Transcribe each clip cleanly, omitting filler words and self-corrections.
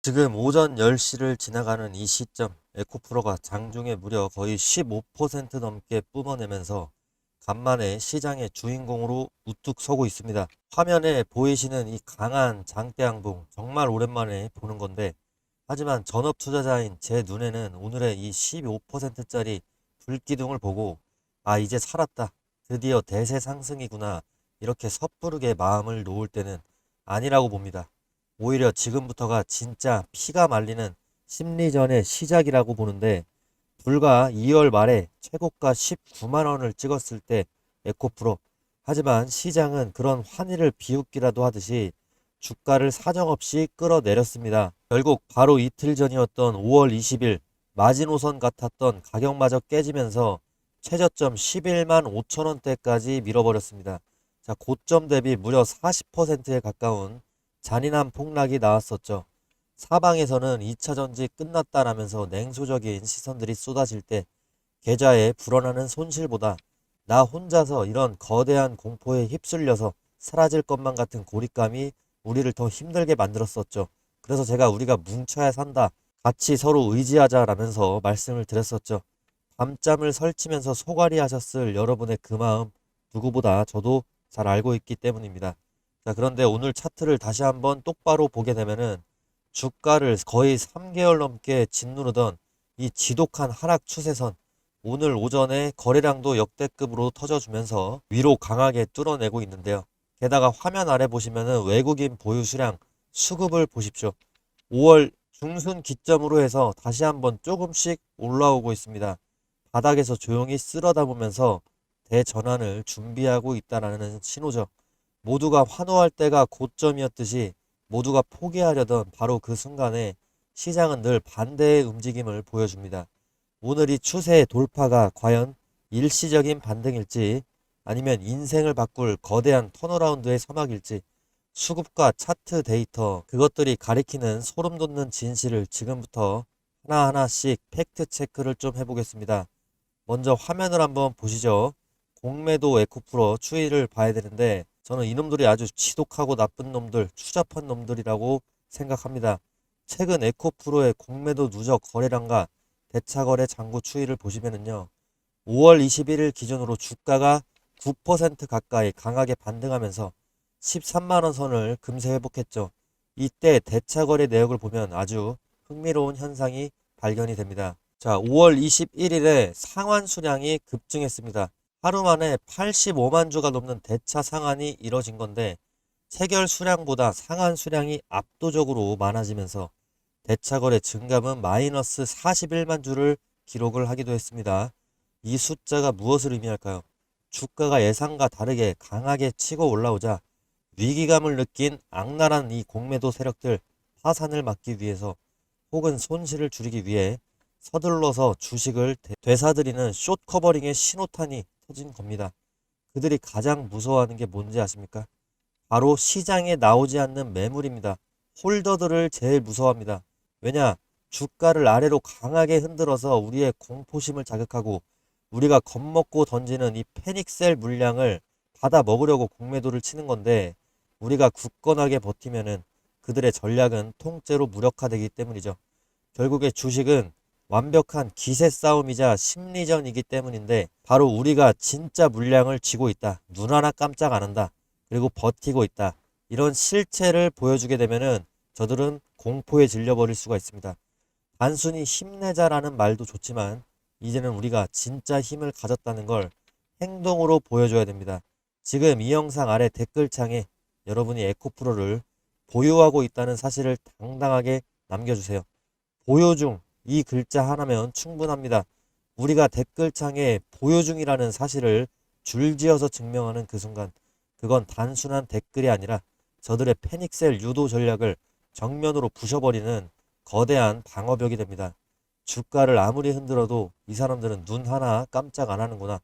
지금 오전 10시를 지나가는 이 시점, 에코프로가 장중에 무려 거의 15% 넘게 뿜어내면서 간만에 시장의 주인공으로 우뚝 서고 있습니다. 화면에 보이시는 이 강한 장대양봉, 정말 오랜만에 보는 건데, 하지만 전업 투자자인 제 눈에는 오늘의 이 15%짜리 불기둥을 보고, 아, 이제 살았다. 드디어 대세 상승이구나. 이렇게 섣부르게 마음을 놓을 때는 아니라고 봅니다. 오히려 지금부터가 진짜 피가 말리는 심리전의 시작이라고 보는데, 불과 2월 말에 최고가 19만 원을 찍었을 때 에코프로, 하지만 시장은 그런 환희를 비웃기라도 하듯이 주가를 사정없이 끌어내렸습니다. 결국 바로 이틀 전이었던 5월 20일 마지노선 같았던 가격마저 깨지면서 최저점 11만 5천 원대까지 밀어버렸습니다. 자, 고점 대비 무려 40%에 가까운 잔인한 폭락이 나왔었죠. 사방에서는 2차 전지 끝났다라면서 냉소적인 시선들이 쏟아질 때 계좌에 불어나는 손실보다 나 혼자서 이런 거대한 공포에 휩쓸려서 사라질 것만 같은 고립감이 우리를 더 힘들게 만들었었죠. 그래서 제가 우리가 뭉쳐야 산다. 같이 서로 의지하자라면서 말씀을 드렸었죠. 밤잠을 설치면서 소갈이 하셨을 여러분의 그 마음 누구보다 저도 잘 알고 있기 때문입니다. 자, 그런데 오늘 차트를 다시 한번 똑바로 보게 되면은 주가를 거의 3개월 넘게 짓누르던 이 지독한 하락 추세선, 오늘 오전에 거래량도 역대급으로 터져주면서 위로 강하게 뚫어내고 있는데요. 게다가 화면 아래 보시면은 외국인 보유 수량 수급을 보십시오. 5월 중순 기점으로 해서 다시 한번 조금씩 올라오고 있습니다. 바닥에서 조용히 쓸어담으면서 대전환을 준비하고 있다라는 신호죠. 모두가 환호할 때가 고점이었듯이 모두가 포기하려던 바로 그 순간에 시장은 늘 반대의 움직임을 보여줍니다. 오늘 이 추세의 돌파가 과연 일시적인 반등일지 아니면 인생을 바꿀 거대한 턴어라운드의 서막일지, 수급과 차트 데이터, 그것들이 가리키는 소름 돋는 진실을 지금부터 하나하나씩 팩트 체크를 좀 해보겠습니다. 먼저 화면을 한번 보시죠. 공매도 에코프로 추이를 봐야 되는데, 저는 이놈들이 아주 지독하고 나쁜 놈들, 추잡한 놈들이라고 생각합니다. 최근 에코프로의 공매도 누적 거래량과 대차거래 잔고 추이를 보시면은요, 5월 21일 기준으로 주가가 9% 가까이 강하게 반등하면서 13만 원 선을 금세 회복했죠. 이때 대차거래 내역을 보면 아주 흥미로운 현상이 발견이 됩니다. 자, 5월 21일에 상환 수량이 급증했습니다. 하루 만에 85만 주가 넘는 대차 상환이 이뤄진 건데, 체결 수량보다 상환 수량이 압도적으로 많아지면서 대차 거래 증감은 마이너스 41만 주를 기록을 하기도 했습니다. 이 숫자가 무엇을 의미할까요? 주가가 예상과 다르게 강하게 치고 올라오자 위기감을 느낀 악랄한 이 공매도 세력들 파산을 막기 위해서 혹은 손실을 줄이기 위해 서둘러서 주식을 되사들이는 숏 커버링의 신호탄이 터진 겁니다. 그들이 가장 무서워하는 게 뭔지 아십니까? 바로 시장에 나오지 않는 매물입니다. 홀더들을 제일 무서워합니다. 왜냐? 주가를 아래로 강하게 흔들어서 우리의 공포심을 자극하고 우리가 겁먹고 던지는 이 패닉셀 물량을 받아 먹으려고 공매도를 치는 건데, 우리가 굳건하게 버티면은 그들의 전략은 통째로 무력화되기 때문이죠. 결국에 주식은 완벽한 기세 싸움이자 심리전이기 때문인데, 바로 우리가 진짜 물량을 쥐고 있다. 눈 하나 깜짝 안 한다. 그리고 버티고 있다. 이런 실체를 보여주게 되면은 저들은 공포에 질려버릴 수가 있습니다. 단순히 힘내자라는 말도 좋지만 이제는 우리가 진짜 힘을 가졌다는 걸 행동으로 보여줘야 됩니다. 지금 이 영상 아래 댓글창에 여러분이 에코프로를 보유하고 있다는 사실을 당당하게 남겨주세요. 보유 중, 이 글자 하나면 충분합니다. 우리가 댓글창에 보유 중이라는 사실을 줄지어서 증명하는 그 순간, 그건 단순한 댓글이 아니라 저들의 패닉셀 유도 전략을 정면으로 부셔버리는 거대한 방어벽이 됩니다. 주가를 아무리 흔들어도 이 사람들은 눈 하나 깜짝 안 하는구나.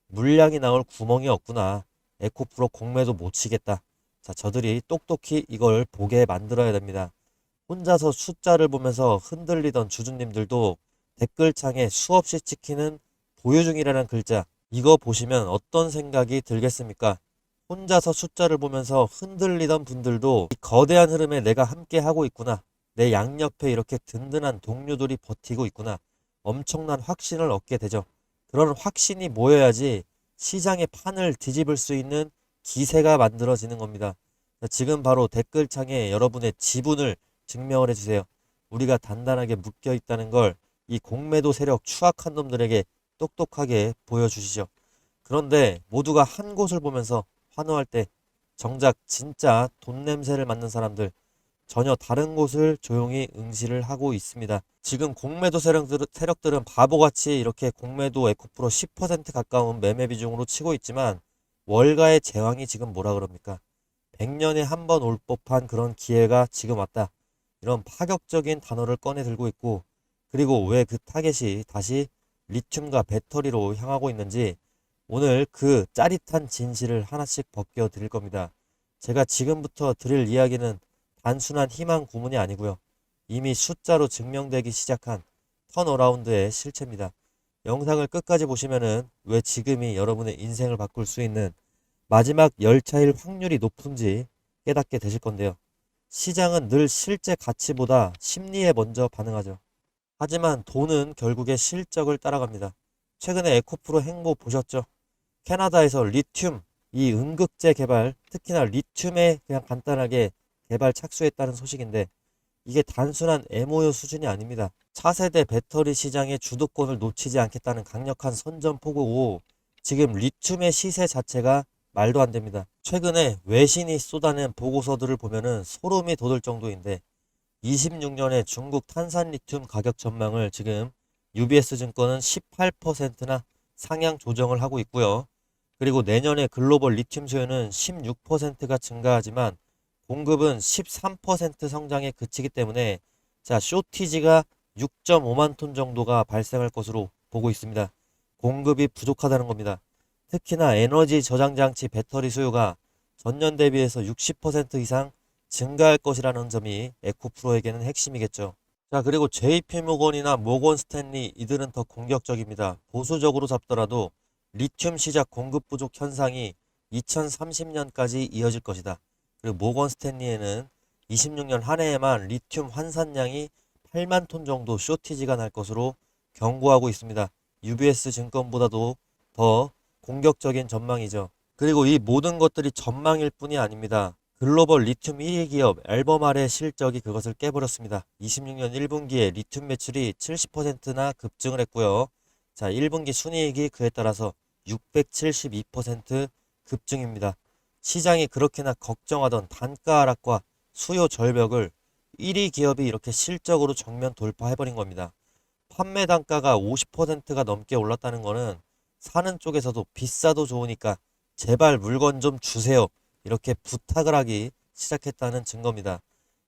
물량이 나올 구멍이 없구나. 에코프로 공매도 못 치겠다. 자, 저들이 똑똑히 이걸 보게 만들어야 됩니다. 혼자서 숫자를 보면서 흔들리던 주주님들도 댓글창에 수없이 찍히는 보유 중이라는 글자, 이거 보시면 어떤 생각이 들겠습니까? 혼자서 숫자를 보면서 흔들리던 분들도 이 거대한 흐름에 내가 함께 하고 있구나. 내 양옆에 이렇게 든든한 동료들이 버티고 있구나. 엄청난 확신을 얻게 되죠. 그런 확신이 모여야지 시장의 판을 뒤집을 수 있는 기세가 만들어지는 겁니다. 지금 바로 댓글창에 여러분의 지분을 증명을 해주세요. 우리가 단단하게 묶여 있다는 걸 이 공매도 세력 추악한 놈들에게 똑똑하게 보여주시죠. 그런데 모두가 한 곳을 보면서 환호할 때 정작 진짜 돈 냄새를 맡는 사람들 전혀 다른 곳을 조용히 응시를 하고 있습니다. 지금 공매도 세력들은 바보같이 이렇게 공매도 에코프로 10% 가까운 매매 비중으로 치고 있지만 월가의 제왕이 지금 뭐라 그럽니까? 100년에 한 번 올 법한 그런 기회가 지금 왔다. 이런 파격적인 단어를 꺼내 들고 있고 그리고 왜 그 타겟이 다시 리튬과 배터리로 향하고 있는지 오늘 그 짜릿한 진실을 하나씩 벗겨 드릴 겁니다. 제가 지금부터 드릴 이야기는 단순한 희망 고문이 아니고요. 이미 숫자로 증명되기 시작한 턴어라운드의 실체입니다. 영상을 끝까지 보시면은 왜 지금이 여러분의 인생을 바꿀 수 있는 마지막 열차일 확률이 높은지 깨닫게 되실 건데요. 시장은 늘 실제 가치보다 심리에 먼저 반응하죠. 하지만 돈은 결국에 실적을 따라갑니다. 최근에 에코프로 행보 보셨죠? 캐나다에서 리튬, 이 음극재 개발, 특히나 리튬에 그냥 간단하게 개발 착수했다는 소식인데 이게 단순한 MOU 수준이 아닙니다. 차세대 배터리 시장의 주도권을 놓치지 않겠다는 강력한 선전포고고 지금 리튬의 시세 자체가 말도 안 됩니다. 최근에 외신이 쏟아낸 보고서들을 보면은 소름이 돋을 정도인데 26년에 중국 탄산 리튬 가격 전망을 지금 UBS 증권은 18%나 상향 조정을 하고 있고요. 그리고 내년에 글로벌 리튬 수요는 16%가 증가하지만 공급은 13% 성장에 그치기 때문에 자, 쇼티지가 6.5만 톤 정도가 발생할 것으로 보고 있습니다. 공급이 부족하다는 겁니다. 특히나 에너지 저장 장치 배터리 수요가 전년 대비해서 60% 이상 증가할 것이라는 점이 에코프로에게는 핵심이겠죠. 자, 그리고 JP모건이나 모건 스탠리 이들은 더 공격적입니다. 보수적으로 잡더라도 리튬 시작 공급 부족 현상이 2030년까지 이어질 것이다. 그리고 모건 스탠리에는 26년 한 해에만 리튬 환산량이 8만 톤 정도 쇼티지가 날 것으로 경고하고 있습니다. UBS 증권보다도 더 공격적인 전망이죠. 그리고 이 모든 것들이 전망일 뿐이 아닙니다. 글로벌 리튬 1위 기업 앨범알의 실적이 그것을 깨버렸습니다. 26년 1분기에 리튬 매출이 70%나 급증을 했고요. 자, 1분기 순이익이 그에 따라서 672% 급증입니다. 시장이 그렇게나 걱정하던 단가 하락과 수요 절벽을 1위 기업이 이렇게 실적으로 정면 돌파해버린 겁니다. 판매 단가가 50%가 넘게 올랐다는 거는 사는 쪽에서도 비싸도 좋으니까 제발 물건 좀 주세요. 이렇게 부탁을 하기 시작했다는 증거입니다.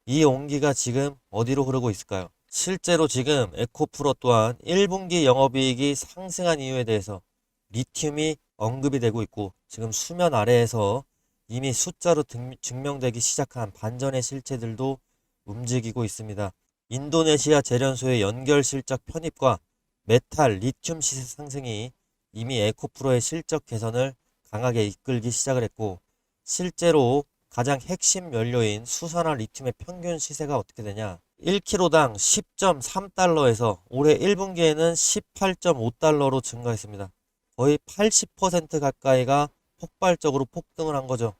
이 온기가 지금 어디로 흐르고 있을까요? 실제로 지금 에코프로 또한 1분기 영업이익이 상승한 이유에 대해서 리튬이 언급이 되고 있고 지금 수면 아래에서 이미 숫자로 증명되기 시작한 반전의 실체들도 움직이고 있습니다. 인도네시아 재련소의 연결 실적 편입과 메탈, 리튬 시세 상승이 이미 에코프로의 실적 개선을 강하게 이끌기 시작을 했고 실제로 가장 핵심 연료인 수산화 리튬의 평균 시세가 어떻게 되냐 1kg당 10.3달러에서 올해 1분기에는 18.5달러로 증가했습니다. 거의 80% 가까이가 폭발적으로 폭등을 한 거죠.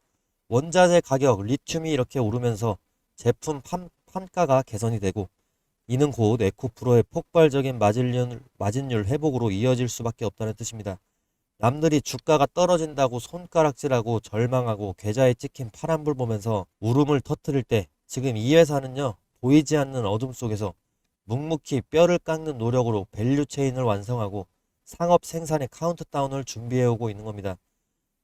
원자재 가격, 리튬이 이렇게 오르면서 제품 판가가 개선이 되고 이는 곧 에코프로의 폭발적인 마진율 회복으로 이어질 수밖에 없다는 뜻입니다. 남들이 주가가 떨어진다고 손가락질하고 절망하고 계좌에 찍힌 파란불 보면서 울음을 터뜨릴 때 지금 이 회사는요 보이지 않는 어둠 속에서 묵묵히 뼈를 깎는 노력으로 밸류 체인을 완성하고 상업 생산의 카운트다운을 준비해오고 있는 겁니다.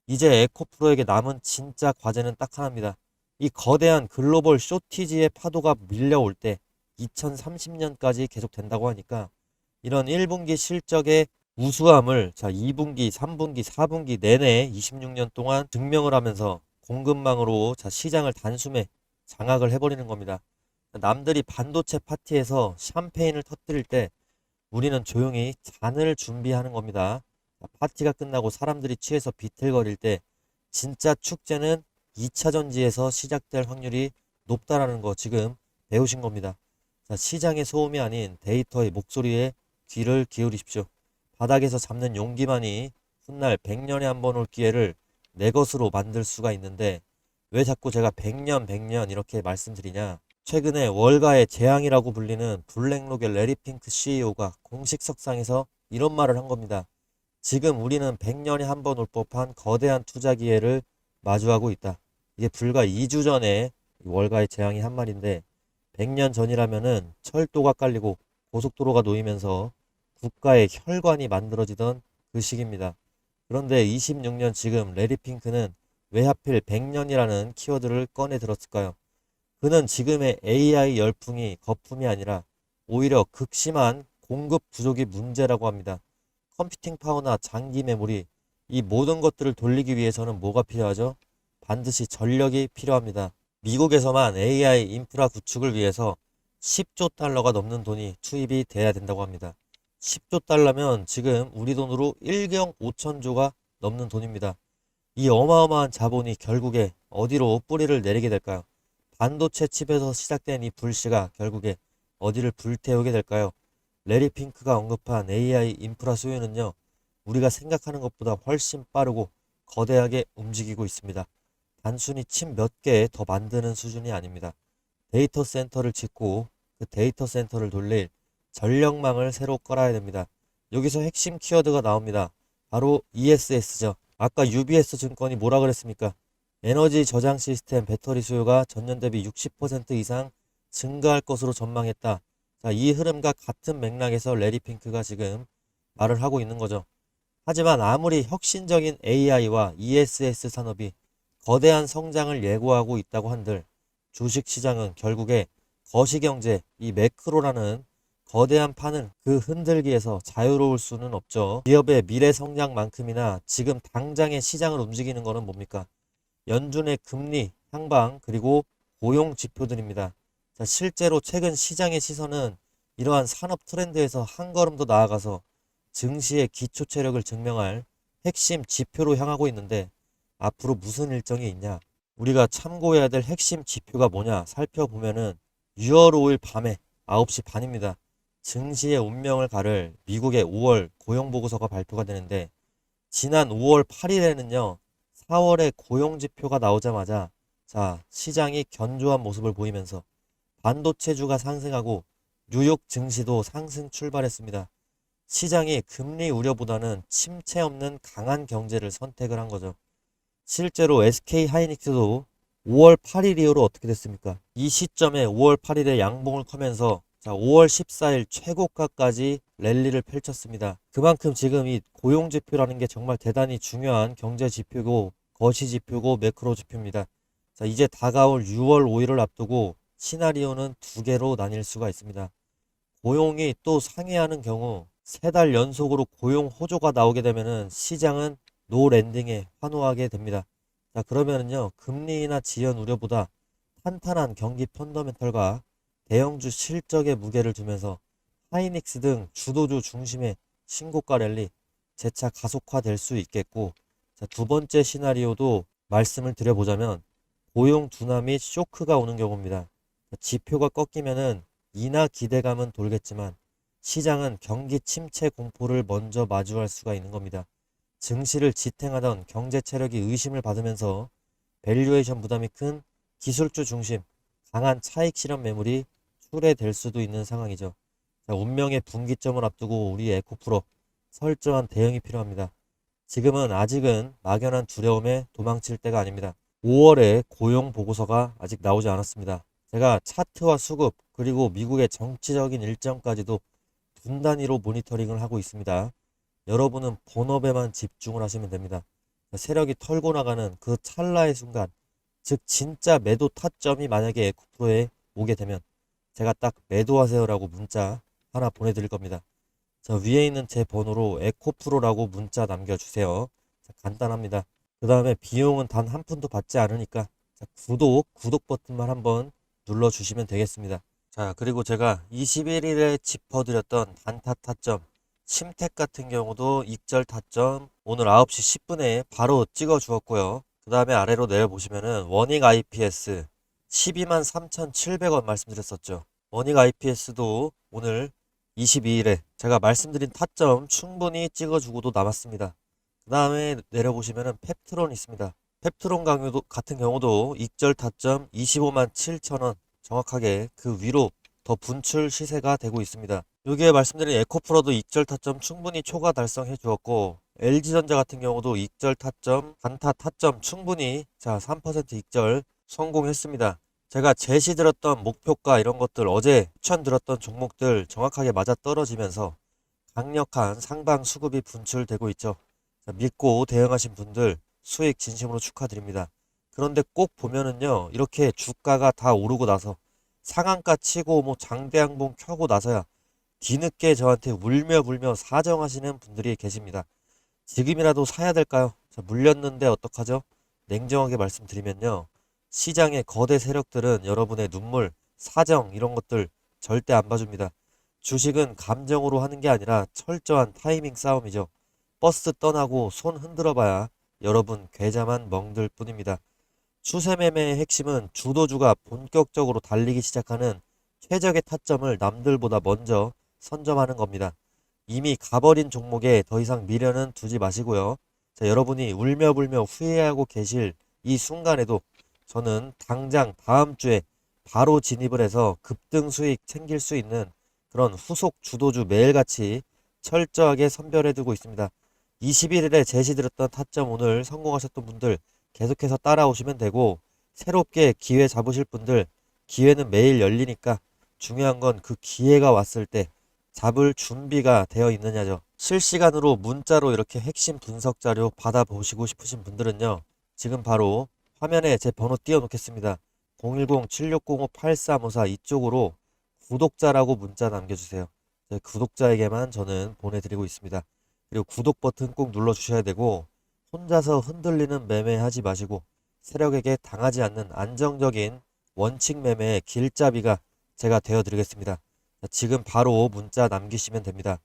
이제 에코프로에게 남은 진짜 과제는 딱 하나입니다. 이 거대한 글로벌 쇼티지의 파도가 밀려올 때 2030년까지 계속된다고 하니까 이런 1분기 실적의 우수함을 자 2분기, 3분기, 4분기 내내 26년 동안 증명을 하면서 공급망으로 자 시장을 단숨에 장악을 해버리는 겁니다. 남들이 반도체 파티에서 샴페인을 터뜨릴 때 우리는 조용히 잔을 준비하는 겁니다. 파티가 끝나고 사람들이 취해서 비틀거릴 때 진짜 축제는 2차 전지에서 시작될 확률이 높다라는 거 지금 배우신 겁니다. 자, 시장의 소음이 아닌 데이터의 목소리에 귀를 기울이십시오. 바닥에서 잡는 용기만이 훗날 100년에 한 번 올 기회를 내 것으로 만들 수가 있는데 왜 자꾸 제가 100년 이렇게 말씀드리냐. 최근에 월가의 재앙이라고 불리는 블랙록의 레리 핑크 CEO가 공식 석상에서 이런 말을 한 겁니다. 지금 우리는 100년에 한 번 올 법한 거대한 투자 기회를 마주하고 있다. 이게 불과 2주 전에 월가의 재앙이 한 말인데 100년 전이라면은 철도가 깔리고 고속도로가 놓이면서 국가의 혈관이 만들어지던 그 시기입니다. 그런데 26년 지금 레리 핑크는 왜 하필 100년이라는 키워드를 꺼내 들었을까요? 그는 지금의 AI 열풍이 거품이 아니라 오히려 극심한 공급 부족이 문제라고 합니다. 컴퓨팅 파워나 장기 메모리, 이 모든 것들을 돌리기 위해서는 뭐가 필요하죠? 반드시 전력이 필요합니다. 미국에서만 AI 인프라 구축을 위해서 10조 달러가 넘는 돈이 투입이 돼야 된다고 합니다. 10조 달러면 지금 우리 돈으로 1경 5천조가 넘는 돈입니다. 이 어마어마한 자본이 결국에 어디로 뿌리를 내리게 될까요? 반도체 칩에서 시작된 이 불씨가 결국에 어디를 불태우게 될까요? 레리 핑크가 언급한 AI 인프라 수요는요, 우리가 생각하는 것보다 훨씬 빠르고 거대하게 움직이고 있습니다. 단순히 칩 몇 개 더 만드는 수준이 아닙니다. 데이터 센터를 짓고 그 데이터 센터를 돌릴 전력망을 새로 깔아야 됩니다. 여기서 핵심 키워드가 나옵니다. 바로 ESS죠. 아까 UBS 증권이 뭐라 그랬습니까? 에너지 저장 시스템 배터리 수요가 전년 대비 60% 이상 증가할 것으로 전망했다. 자, 이 흐름과 같은 맥락에서 레리 핑크가 지금 말을 하고 있는 거죠. 하지만 아무리 혁신적인 AI와 ESS 산업이 거대한 성장을 예고하고 있다고 한들 주식시장은 결국에 거시경제, 이 매크로라는 거대한 판을 그 흔들기에서 자유로울 수는 없죠. 기업의 미래 성장만큼이나 지금 당장의 시장을 움직이는 것은 뭡니까? 연준의 금리, 향방, 그리고 고용 지표들입니다. 자, 실제로 최근 시장의 시선은 이러한 산업 트렌드에서 한 걸음 더 나아가서 증시의 기초 체력을 증명할 핵심 지표로 향하고 있는데 앞으로 무슨 일정이 있냐? 우리가 참고해야 될 핵심 지표가 뭐냐 살펴보면은 6월 5일 밤에 9시 반입니다. 증시의 운명을 가를 미국의 5월 고용보고서가 발표가 되는데 지난 5월 8일에는요. 4월에 고용지표가 나오자마자 자, 시장이 견조한 모습을 보이면서 반도체주가 상승하고 뉴욕 증시도 상승 출발했습니다. 시장이 금리 우려보다는 침체 없는 강한 경제를 선택을 한 거죠. 실제로 SK 하이닉스도 5월 8일 이후로 어떻게 됐습니까? 이 시점에 5월 8일에 양봉을 커면서 자, 5월 14일 최고가까지 랠리를 펼쳤습니다. 그만큼 지금 이 고용지표라는 게 정말 대단히 중요한 경제지표고 거시지표고 매크로지표입니다. 자, 이제 다가올 6월 5일을 앞두고 시나리오는 두 개로 나뉠 수가 있습니다. 고용이 또 상회하는 경우 3달 연속으로 고용 호조가 나오게 되면은 시장은 노 랜딩에 환호하게 됩니다. 자, 그러면은요, 금리나 지연 우려보다 탄탄한 경기 펀더멘털과 대형주 실적에 무게를 두면서 하이닉스 등 주도주 중심의 신고가 랠리 재차 가속화될 수 있겠고, 자, 두 번째 시나리오도 말씀을 드려보자면 고용 둔화 및 쇼크가 오는 경우입니다. 지표가 꺾이면은 인하 기대감은 돌겠지만 시장은 경기 침체 공포를 먼저 마주할 수가 있는 겁니다. 증시를 지탱하던 경제 체력이 의심을 받으면서 밸류에이션 부담이 큰 기술주 중심 강한 차익 실현 매물이 출회될 수도 있는 상황이죠. 자, 운명의 분기점을 앞두고 우리 에코프로 설정한 대응이 필요합니다. 지금은 아직은 막연한 두려움에 도망칠 때가 아닙니다. 5월에 고용 보고서가 아직 나오지 않았습니다. 제가 차트와 수급 그리고 미국의 정치적인 일정까지도 분 단위로 모니터링을 하고 있습니다. 여러분은 본업에만 집중을 하시면 됩니다. 세력이 털고 나가는 그 찰나의 순간, 즉 진짜 매도 타점이 만약에 에코프로에 오게 되면 제가 딱 매도하세요라고 문자 하나 보내드릴 겁니다. 자, 위에 있는 제 번호로 에코프로라고 문자 남겨주세요. 자, 간단합니다. 그 다음에 비용은 단 한 푼도 받지 않으니까 자, 구독 버튼만 한번 눌러주시면 되겠습니다. 자, 그리고 제가 21일에 짚어드렸던 단타 타점 심택 같은 경우도 익절 타점 오늘 9시 10분에 바로 찍어 주었고요. 그 다음에 아래로 내려보시면은 워닝 IPS 123,700원 말씀드렸었죠. 머닉 IPS도 오늘 22일에 제가 말씀드린 타점 충분히 찍어주고도 남았습니다. 그 다음에 내려보시면은 펩트론 있습니다. 펩트론 강요도 같은 경우도 익절 타점 25만 7천원 정확하게 그 위로 더 분출 시세가 되고 있습니다. 여기에 말씀드린 에코프로도 익절 타점 충분히 초과 달성해 주었고, LG전자 같은 경우도 익절 타점, 단타 타점 충분히 3% 익절 성공했습니다. 제가 제시드렸던 목표가 이런 것들, 어제 추천드렸던 종목들 정확하게 맞아 떨어지면서 강력한 상방 수급이 분출되고 있죠. 믿고 대응하신 분들 수익 진심으로 축하드립니다. 그런데 꼭 보면은요, 이렇게 주가가 다 오르고 나서 상한가 치고 뭐 장대양봉 켜고 나서야 뒤늦게 저한테 울며 불며 사정하시는 분들이 계십니다. 지금이라도 사야 될까요? 물렸는데 어떡하죠? 냉정하게 말씀드리면요, 시장의 거대 세력들은 여러분의 눈물, 사정 이런 것들 절대 안 봐줍니다. 주식은 감정으로 하는 게 아니라 철저한 타이밍 싸움이죠. 버스 떠나고 손 흔들어 봐야 여러분 계좌만 멍들 뿐입니다. 추세 매매의 핵심은 주도주가 본격적으로 달리기 시작하는 최적의 타점을 남들보다 먼저 선점하는 겁니다. 이미 가버린 종목에 더 이상 미련은 두지 마시고요. 여러분이 울며 불며 후회하고 계실 이 순간에도 저는 당장 다음 주에 바로 진입을 해서 급등 수익 챙길 수 있는 그런 후속 주도주 매일같이 철저하게 선별해 두고 있습니다. 21일에 제시드렸던 타점 오늘 성공하셨던 분들 계속해서 따라오시면 되고, 새롭게 기회 잡으실 분들 기회는 매일 열리니까 중요한 건 그 기회가 왔을 때 잡을 준비가 되어 있느냐죠. 실시간으로 문자로 이렇게 핵심 분석 자료 받아보시고 싶으신 분들은요, 지금 바로 화면에 제 번호 띄워놓겠습니다. 010-7605-8354 이쪽으로 구독자라고 문자 남겨주세요. 구독자에게만 저는 보내드리고 있습니다. 그리고 구독 버튼 꼭 눌러주셔야 되고, 혼자서 흔들리는 매매하지 마시고 세력에게 당하지 않는 안정적인 원칙 매매의 길잡이가 제가 되어드리겠습니다. 지금 바로 문자 남기시면 됩니다.